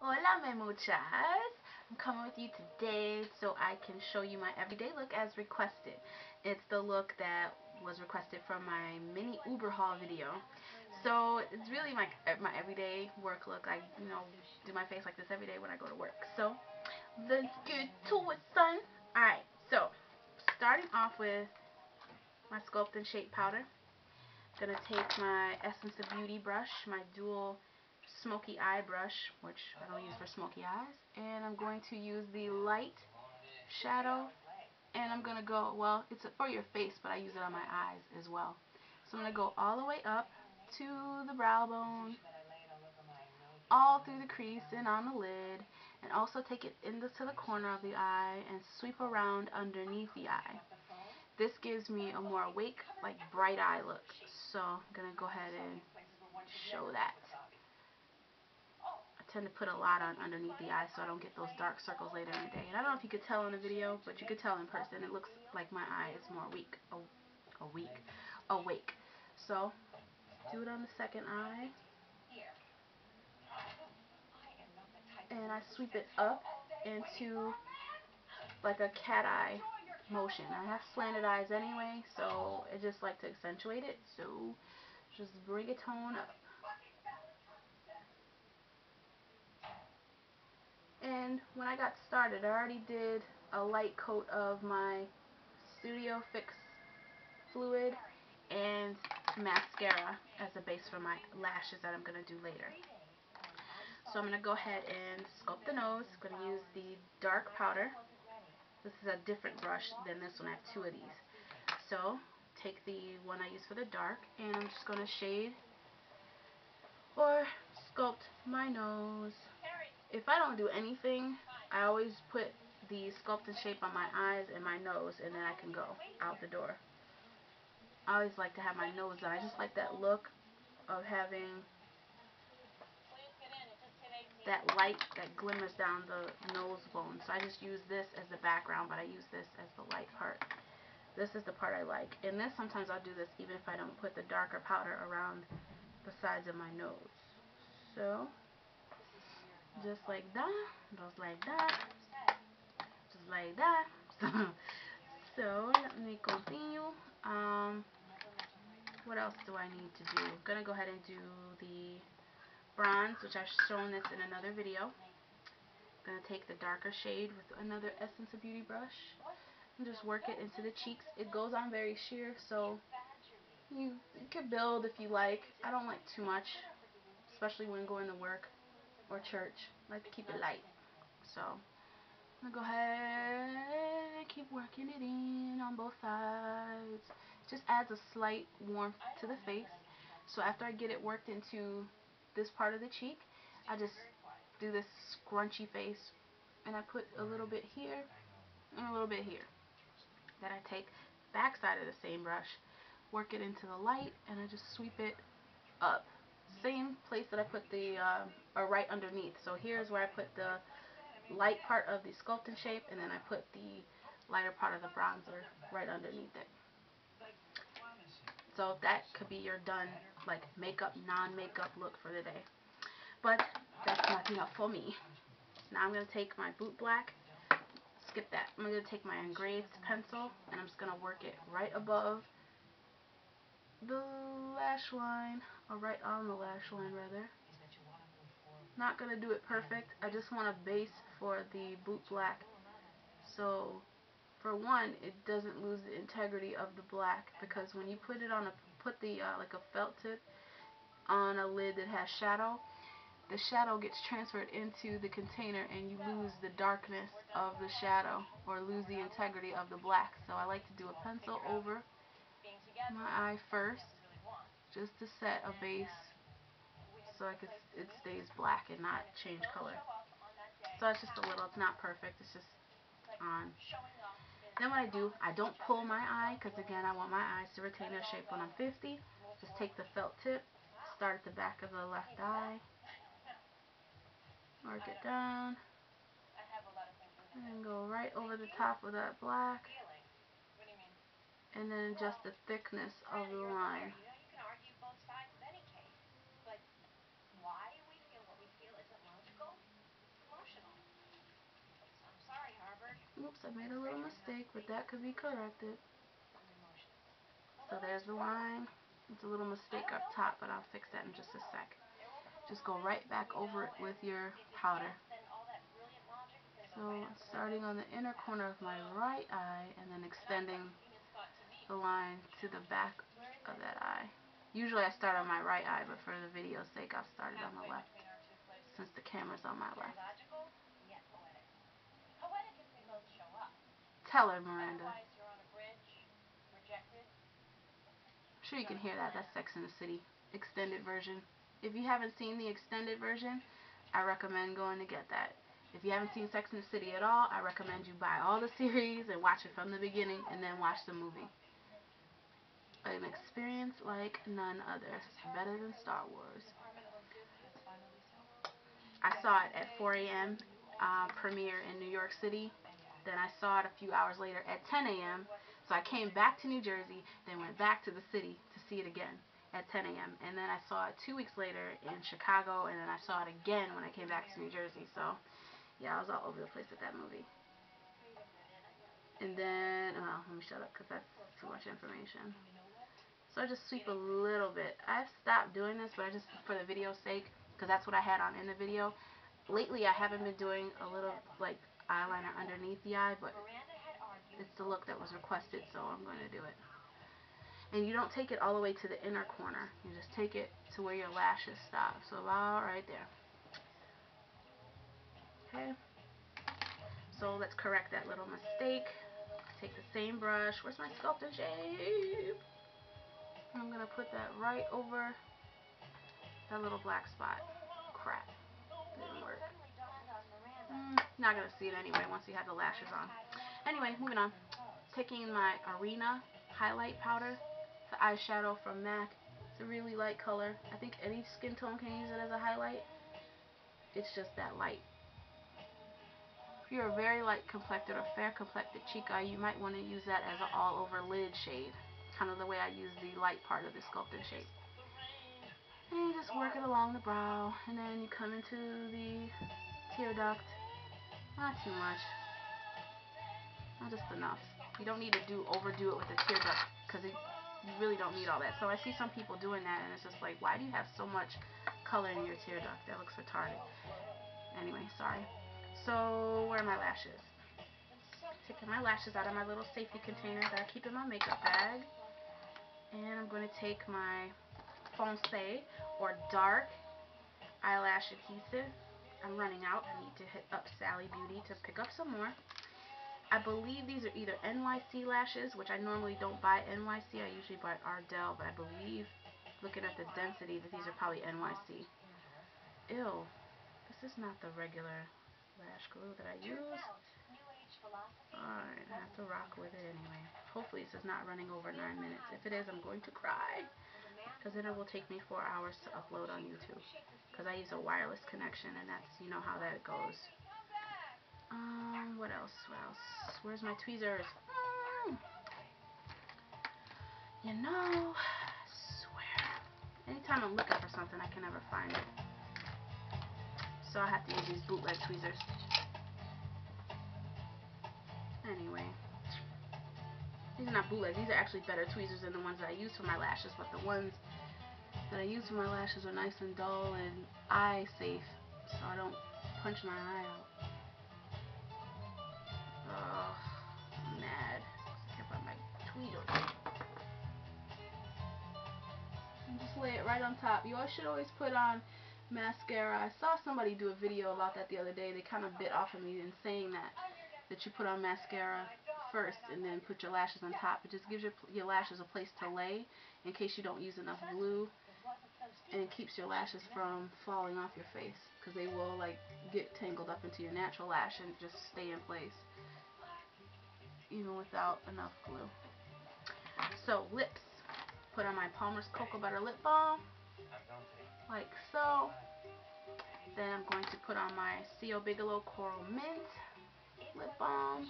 Hola, me muchas. I'm coming with you today so I can show you my everyday look as requested. It's the look that was requested from my mini Uber haul video. So it's really my everyday work look. I do my face like this every day when I go to work. So let's get to it, son. Alright, so starting off with my Sculpt and Shape powder. Gonna take my Essence of Beauty brush, my dual smoky eye brush, which I don't use for smoky eyes, and I'm going to use the light shadow, and I'm gonna go, well, it's for your face, but I use it on my eyes as well. So I'm gonna go all the way up to the brow bone, all through the crease and on the lid, and also take it into the corner of the eye and sweep around underneath the eye. This gives me a more awake, like bright eye look. So I'm going to go ahead and show that. I tend to put a lot on underneath the eye so I don't get those dark circles later in the day. And I don't know if you could tell in the video, but you could tell in person. It looks like my eye is more awake. So do it on the second eye. And I sweep it up into like a cat eye motion. I have slanted eyes anyway, so I just like to accentuate it. So just bring a tone up. And when I got started, I already did a light coat of my Studio Fix fluid and mascara as a base for my lashes that I'm going to do later. So I'm going to go ahead and sculpt the nose. I'm going to use the dark powder. This is a different brush than this one. I have two of these. So take the one I use for the dark, and I'm just going to shade or sculpt my nose. If I don't do anything, I always put the Sculpt and Shape on my eyes and my nose, and then I can go out the door. I always like to have my nose done. I just like that look of having that light that glimmers down the nose bone. So I just use this as the background, but I use this as the light part. This is the part I like. And then sometimes I'll do this even if I don't put the darker powder around the sides of my nose. So just like that, just like that, just like that. So let me continue. What else do I need to do? I'm gonna go ahead and do the bronze, which I've shown this in another video. I'm gonna take the darker shade with another Essence of Beauty brush and just work it into the cheeks. It goes on very sheer, so you could build if you like. I don't like too much, especially when going to work or church. I like to keep it light. So I'm gonna go ahead and keep working it in on both sides. It just adds a slight warmth to the face. So after I get it worked into this part of the cheek, I just do this scrunchy face, and I put a little bit here and a little bit here. Then I take the back side of the same brush, work it into the light, and I just sweep it up. Same place that I put the, or right underneath. So here's where I put the light part of the Sculpt and Shape, and then I put the lighter part of the bronzer right underneath it. So that could be your done, like, makeup, non-makeup look for the day. But that's not enough for me. Now I'm going to take my Boot Black, skip that. I'm going to take my engraved pencil, and I'm just going to work it right above the lash line, or right on the lash line rather. Not going to do it perfect. I just want a base for the Boot Black. So for one, it doesn't lose the integrity of the black, because when you put it on put the like a felt tip on a lid that has shadow, the shadow gets transferred into the container and you lose the darkness of the shadow or lose the integrity of the black. So I like to do a pencil over my eye first just to set a base so it stays black and not change color. So it's just a little, it's not perfect, it's just on. Then what I do, I don't pull my eye, because again, I want my eyes to retain their shape when I'm 50. Just take the felt tip, start at the back of the left eye, work it down, and then go right over the top of that black, and then adjust the thickness of the line. I made a little mistake, but that could be corrected. So there's the line. It's a little mistake up top, but I'll fix that in just a sec. Just go right back over it with your powder. So starting on the inner corner of my right eye and then extending the line to the back of that eye. Usually I start on my right eye, but for the video's sake I've started on the left since the camera's on my left. Tell her, Miranda. I'm sure you can hear that. That's Sex and the City extended version. If you haven't seen the extended version, I recommend going to get that. If you haven't seen Sex and the City at all, I recommend you buy all the series and watch it from the beginning and then watch the movie. An experience like none other. Better than Star Wars. I saw it at 4 a.m. Premiere in New York City. Then I saw it a few hours later at 10 a.m. So I came back to New Jersey, then went back to the city to see it again at 10 a.m. And then I saw it 2 weeks later in Chicago, and then I saw it again when I came back to New Jersey. So, yeah, I was all over the place with that movie. And then, well, let me shut up because that's too much information. So I just sweep a little bit. I've stopped doing this, but I just, for the video's sake, because that's what I had on in the video. Lately, I haven't been doing a little, like, eyeliner underneath the eye, but it's the look that was requested, so I'm going to do it. And you don't take it all the way to the inner corner. You just take it to where your lashes stop. So about right there. Okay. So let's correct that little mistake. Take the same brush. Where's my Sculpt and Shape? I'm going to put that right over that little black spot. Crap. Didn't work. Not going to see it anyway once you have the lashes on. Anyway, moving on. Taking my Arena highlight powder, the eyeshadow from MAC. It's a really light color. I think any skin tone can use it as a highlight. It's just that light. If you're a very light complected or fair complected cheek eye, you might want to use that as an all over lid shade. Kind of the way I use the light part of the Sculpt and Shape. And you just work it along the brow, and then you come into the tear duct. Not too much. Not just enough. You don't need to overdo it with the tear duct because you really don't need all that. So I see some people doing that, and it's just like, why do you have so much color in your tear duct? That looks retarded. Anyway, sorry. So where are my lashes? Taking my lashes out of my little safety container that I keep in my makeup bag, and I'm going to take my Foncé or dark eyelash adhesive. I'm running out. I need to hit up Sally Beauty to pick up some more. I believe these are either NYC lashes, which I normally don't buy NYC. I usually buy Ardell, but I believe, looking at the density, that these are probably NYC. Ew. This is not the regular lash glue that I use. Alright, I have to rock with it anyway. Hopefully this is not running over 9 minutes. If it is, I'm going to cry. Because then it will take me 4 hours to upload on YouTube. Because I use a wireless connection, and that's, you know how that goes. What else? What else? Where's my tweezers? You know, I swear. Anytime I'm looking for something, I can never find it. So I have to use these bootleg tweezers. Anyway. These are not bootleg. These are actually better tweezers than the ones that I use for my lashes. But the ones that I use for my lashes are nice and dull and eye safe. So I don't punch my eye out. Ugh, I'm mad. I can't find my tweezers. And just lay it right on top. You should always put on mascara. I saw somebody do a video about that the other day. They kind of bit off of me in saying that you put on mascara first and then put your lashes on top. It just gives your lashes a place to lay in case you don't use enough glue, and it keeps your lashes from falling off your face because they will like get tangled up into your natural lash and just stay in place even without enough glue. So lips, put on my Palmer's Cocoa Butter Lip Balm like so. Then I'm going to put on my C.O. Bigelow Coral Mint Lip Balm